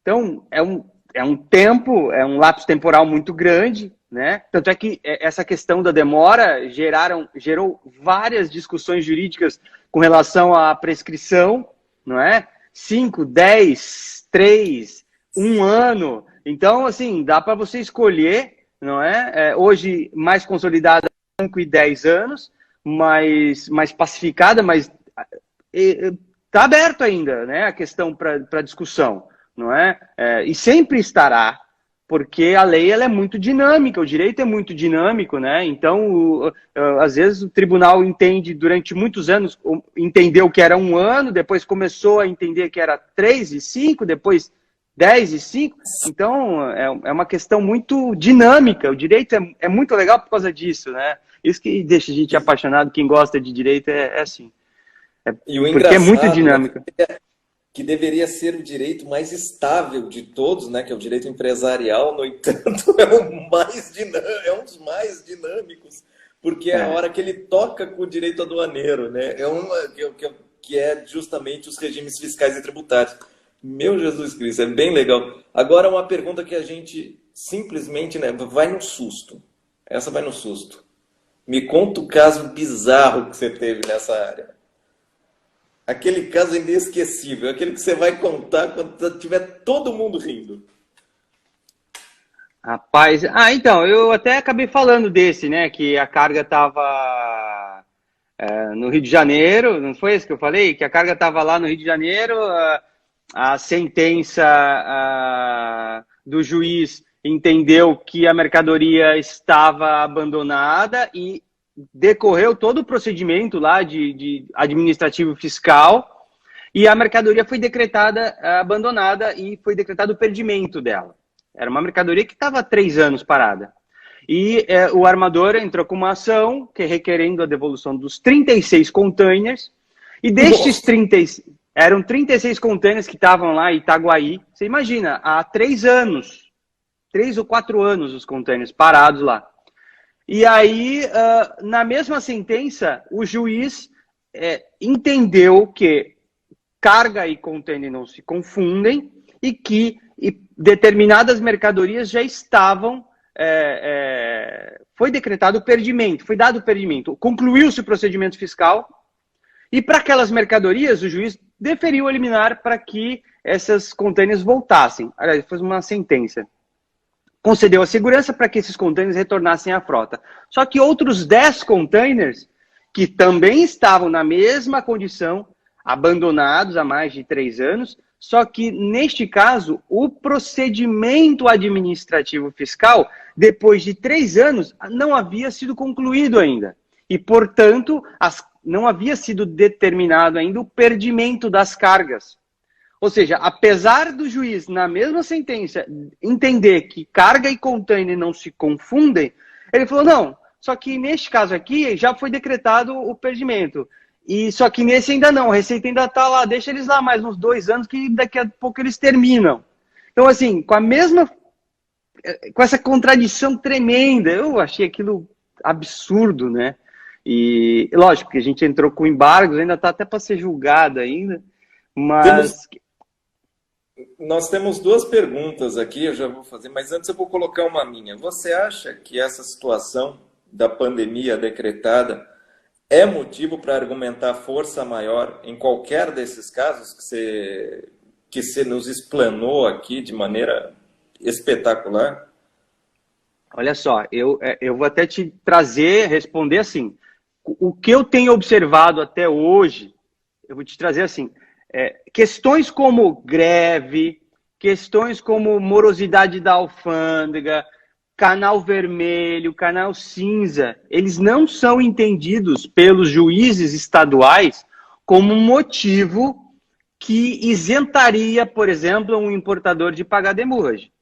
Speaker 2: Então, é um tempo, é um lapso temporal muito grande, né? Tanto é que essa questão da demora gerou várias discussões jurídicas com relação à prescrição, não é? 5, 10, 3, 1 ano. Então, assim, dá para você escolher, não é? Hoje, mais consolidada, 5 e 10 anos, mais pacificada, mas está aberto ainda, né? A questão para discussão, não é? E sempre estará, porque a lei ela é muito dinâmica, o direito é muito dinâmico, né? Então, às vezes o tribunal entende durante muitos anos, entendeu que era 1 ano, depois começou a entender que era 3 e 5, depois 10 e 5. Então, é uma questão muito dinâmica. O direito é muito legal por causa disso, né? Isso que deixa a gente apaixonado, quem gosta de direito é assim. Porque é muito dinâmico.
Speaker 1: Que deveria ser o direito mais estável de todos, né? Que é o direito empresarial, no entanto, é um dos mais dinâmicos, porque é a hora que ele toca com o direito aduaneiro, né? Que é justamente os regimes fiscais e tributários. Meu Jesus Cristo, é bem legal. Agora, uma pergunta que a gente simplesmente, né, vai no susto. Essa vai no susto. Me conta o caso bizarro que você teve nessa área. Aquele caso inesquecível, aquele que você vai contar quando tiver todo mundo rindo.
Speaker 2: Rapaz, então, eu até acabei falando desse, né, que a carga estava no Rio de Janeiro, não foi isso que eu falei? Que a carga estava lá no Rio de Janeiro, a sentença do juiz entendeu que a mercadoria estava abandonada e decorreu todo o procedimento lá de administrativo fiscal e a mercadoria foi decretada abandonada e foi decretado o perdimento dela. Era uma mercadoria que estava há 3 anos parada. E o armador entrou com uma ação que requerendo a devolução dos 36 containers e destes 36... Eram 36 containers que estavam lá em Itaguaí. Você imagina, há 3 anos, 3 ou 4 anos os containers parados lá. E aí, na mesma sentença, o juiz entendeu que carga e container não se confundem e que determinadas mercadorias já estavam... foi decretado o perdimento, foi dado o perdimento. Concluiu-se o procedimento fiscal e para aquelas mercadorias o juiz deferiu a liminar para que essas containers voltassem. Aliás, foi uma sentença. Concedeu a segurança para que esses containers retornassem à frota. Só que outros 10 containers, que também estavam na mesma condição, abandonados há mais de 3 anos, só que, neste caso, o procedimento administrativo fiscal, depois de 3 anos, não havia sido concluído ainda. E, portanto, não havia sido determinado ainda o perdimento das cargas. Ou seja, apesar do juiz, na mesma sentença, entender que carga e container não se confundem, ele falou, não, só que neste caso aqui já foi decretado o perdimento. E só que nesse ainda não, a Receita ainda está lá, deixa eles lá mais uns 2 anos que daqui a pouco eles terminam. Então, assim, com essa contradição tremenda, eu achei aquilo absurdo, né? E, lógico, que a gente entrou com embargos, ainda está até para ser julgado ainda, mas...
Speaker 1: Nós temos 2 perguntas aqui, eu já vou fazer, mas antes eu vou colocar uma minha. Você acha que essa situação da pandemia decretada é motivo para argumentar força maior em qualquer desses casos que você nos explanou aqui de maneira espetacular?
Speaker 2: Olha só, eu vou até te responder assim, o que eu tenho observado até hoje, eu vou te trazer assim, questões como greve, questões como morosidade da alfândega, canal vermelho, canal cinza, eles não são entendidos pelos juízes estaduais como um motivo que isentaria, por exemplo, um importador de pagar demurrage.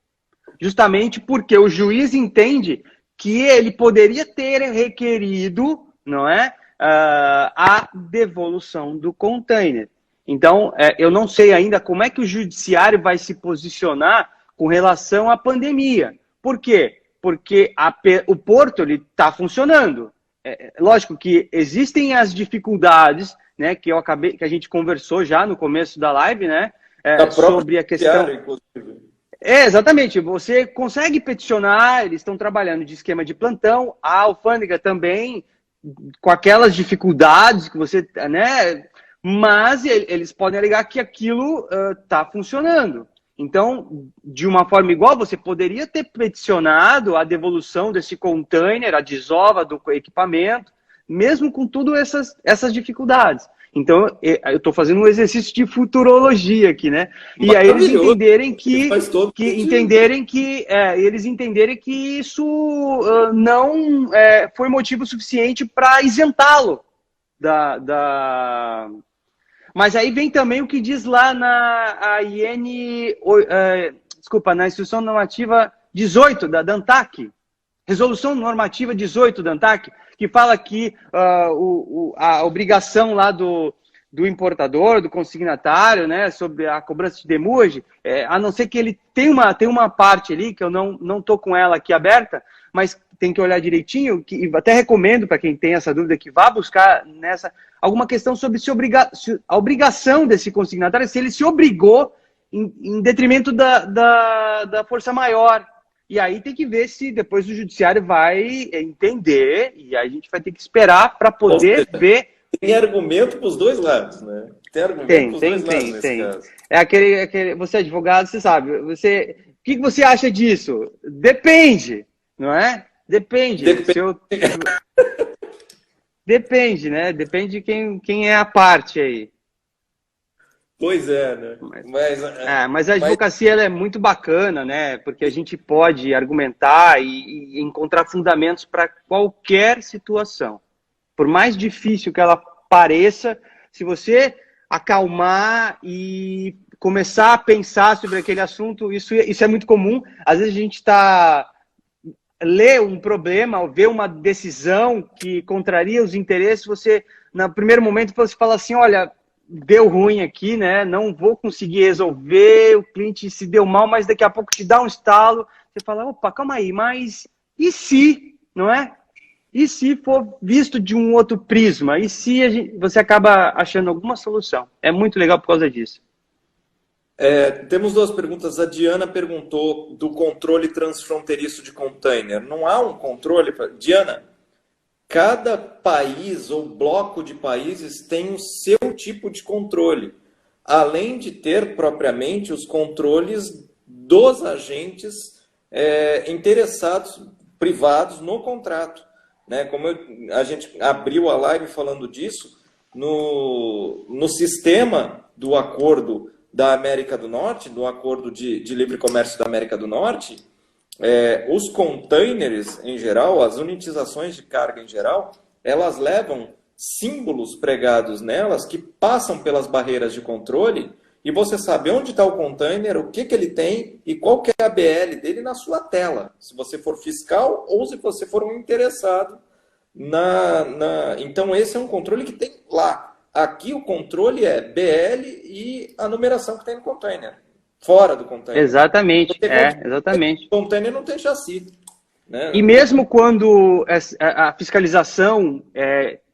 Speaker 2: justamente porque o juiz entende que ele poderia ter requerido, não é, a devolução do container. Então, eu não sei ainda como é que o judiciário vai se posicionar com relação à pandemia. Por quê? Porque o porto está funcionando. Lógico que existem as dificuldades, né, que a gente conversou já no começo da live, né, sobre a questão. Exatamente. Você consegue peticionar, eles estão trabalhando de esquema de plantão, a alfândega também, com aquelas dificuldades que você, né, mas eles podem alegar que aquilo está funcionando. Então, de uma forma igual, você poderia ter peticionado a devolução desse container, a desova do equipamento, mesmo com todas essas dificuldades. Então, eu estou fazendo um exercício de futurologia aqui, né? E aí eles entenderem que isso não foi motivo suficiente para isentá-lo Mas aí vem também o que diz lá na na Instrução Normativa 18 da ANTAC, Resolução Normativa 18 da ANTAC, que fala que a obrigação lá do importador, do consignatário, né, sobre a cobrança de demurge, a não ser que ele tem uma parte ali, que eu não estou com ela aqui aberta, mas tem que olhar direitinho, que até recomendo para quem tem essa dúvida que vá buscar alguma questão sobre a obrigação desse consignatário, se ele se obrigou em detrimento da força maior. E aí tem que ver se depois o judiciário vai entender, e aí a gente vai ter que esperar para poder ver.
Speaker 1: Tem argumento para os dois lados, né? Tem argumento para os dois lados nesse caso.
Speaker 2: É aquele, você é advogado, você sabe. O que você acha disso? Depende, não é? Depende. Depende, né? Depende de quem é a parte aí.
Speaker 1: Pois é, né?
Speaker 2: Mas a advocacia ela é muito bacana, né? Porque a gente pode argumentar e encontrar fundamentos para qualquer situação. Por mais difícil que ela pareça, se você acalmar e começar a pensar sobre aquele assunto, isso é muito comum. Às vezes a gente lê um problema, ou vê uma decisão que contraria os interesses, você, no primeiro momento, você fala assim, olha, deu ruim aqui, né? Não vou conseguir resolver, o cliente se deu mal, mas daqui a pouco te dá um estalo, você fala, opa, calma aí, mas e se, não é? E se for visto de um outro prisma? E se você acaba achando alguma solução? É muito legal por causa disso.
Speaker 1: Temos duas perguntas. A Diana perguntou do controle transfronteiriço de container. Não há um controle? Diana, cada país ou bloco de países tem o seu tipo de controle, além de ter propriamente os controles dos agentes interessados, privados, no contrato. Né? Como a gente abriu a live falando disso, no sistema do acordo da América do Norte, do acordo de livre comércio da América do Norte, os containers em geral, as unitizações de carga em geral, elas levam símbolos pregados nelas que passam pelas barreiras de controle e você sabe onde está o container, o que ele tem e qual que é a BL dele na sua tela, se você for fiscal ou se você for um interessado. Então esse é um controle que tem lá. Aqui o controle é BL e a numeração que tem no container, fora do container.
Speaker 2: Exatamente, exatamente.
Speaker 1: O container não tem chassi. Né?
Speaker 2: E mesmo quando a fiscalização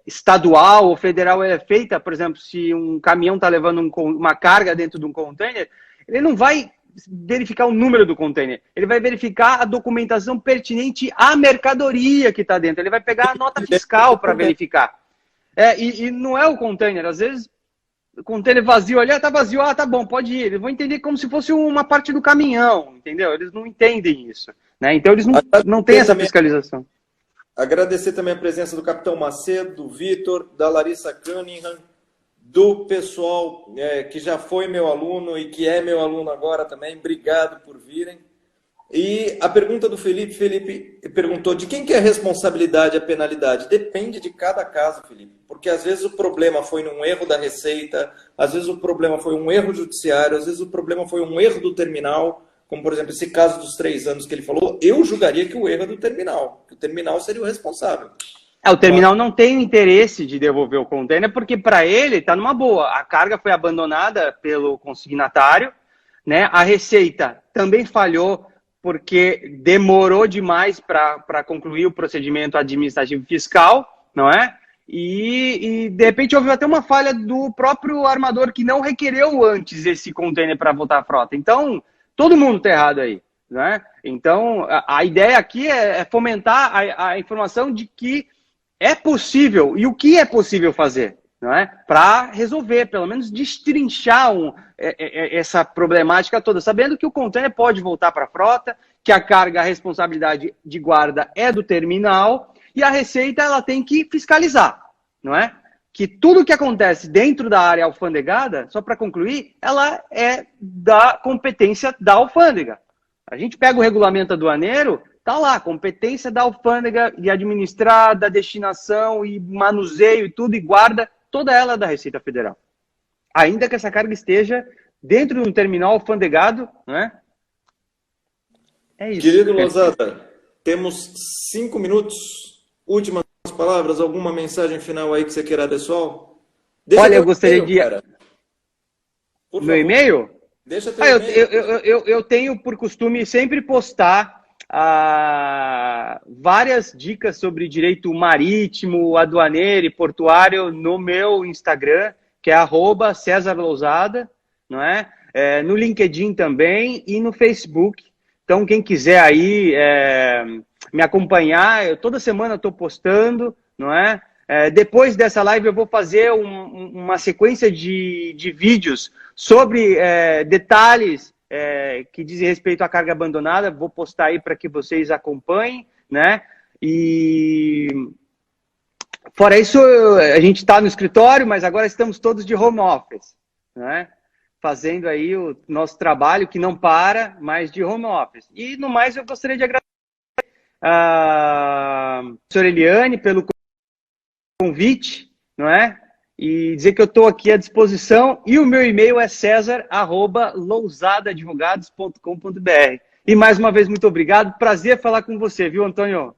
Speaker 2: estadual ou federal é feita, por exemplo, se um caminhão está levando uma carga dentro de um container, ele não vai verificar o número do container, ele vai verificar a documentação pertinente à mercadoria que está dentro, ele vai pegar a nota fiscal para verificar. E não é o container, às vezes o container vazio ali, tá vazio, tá bom, pode ir. Eles vão entender como se fosse uma parte do caminhão, entendeu? Eles não entendem isso, né? Então eles não têm essa fiscalização.
Speaker 1: Agradecer também a presença do Capitão Macedo, do Vitor, da Larissa Cunningham, do pessoal que já foi meu aluno e que é meu aluno agora também. Obrigado por virem. E a pergunta do Felipe. Felipe perguntou de quem que é a responsabilidade e a penalidade. Depende de cada caso, Felipe. Porque às vezes o problema foi num erro da Receita, às vezes o problema foi um erro judiciário, às vezes o problema foi um erro do terminal, como por exemplo esse caso dos 3 anos que ele falou, eu julgaria que o erro é do terminal, que o terminal seria o responsável.
Speaker 2: O terminal não tem interesse de devolver o container, porque para ele está numa boa. A carga foi abandonada pelo consignatário, né? A Receita também falhou porque demorou demais para concluir o procedimento administrativo fiscal, não é? E de repente houve até uma falha do próprio armador que não requereu antes esse container para voltar à frota. Então, todo mundo está errado aí, né? Então, a ideia aqui é fomentar a informação de que é possível, e o que é possível fazer, não é? Para resolver, pelo menos destrinchar essa problemática toda, sabendo que o container pode voltar para a frota, que a carga, a responsabilidade de guarda é do terminal, e a Receita ela tem que fiscalizar, não é? Que tudo que acontece dentro da área alfandegada, só para concluir, ela é da competência da alfândega. A gente pega o regulamento aduaneiro, tá lá, competência da alfândega de administrar, da destinação e manuseio e tudo, e guarda, toda ela é da Receita Federal. Ainda que essa carga esteja dentro de um terminal alfandegado, né? É isso.
Speaker 1: Querido Lousada, temos 5 minutos. Últimas palavras, alguma mensagem final aí que você queira, pessoal?
Speaker 2: Olha, eu gostaria de... Meu e-mail?
Speaker 1: Deixa teu e-mail.
Speaker 2: Eu tenho por costume sempre postar várias dicas sobre direito marítimo, aduaneiro e portuário no meu Instagram, que é @CésarLousada, não é? No LinkedIn também e no Facebook. Então, quem quiser aí me acompanhar, toda semana estou postando, não é? Depois dessa live eu vou fazer uma sequência de vídeos sobre detalhes que dizem respeito à carga abandonada. Vou postar aí para que vocês acompanhem, né? E fora isso, a gente está no escritório, mas agora estamos todos de home office, né? Fazendo aí o nosso trabalho, que não para, mas de home office. E, no mais, eu gostaria de agradecer a professora Eliane pelo convite, não é? E dizer que eu estou aqui à disposição. E o meu e-mail é cesar@lousadadvogados.com.br. E, mais uma vez, muito obrigado. Prazer falar com você, viu, Antônio?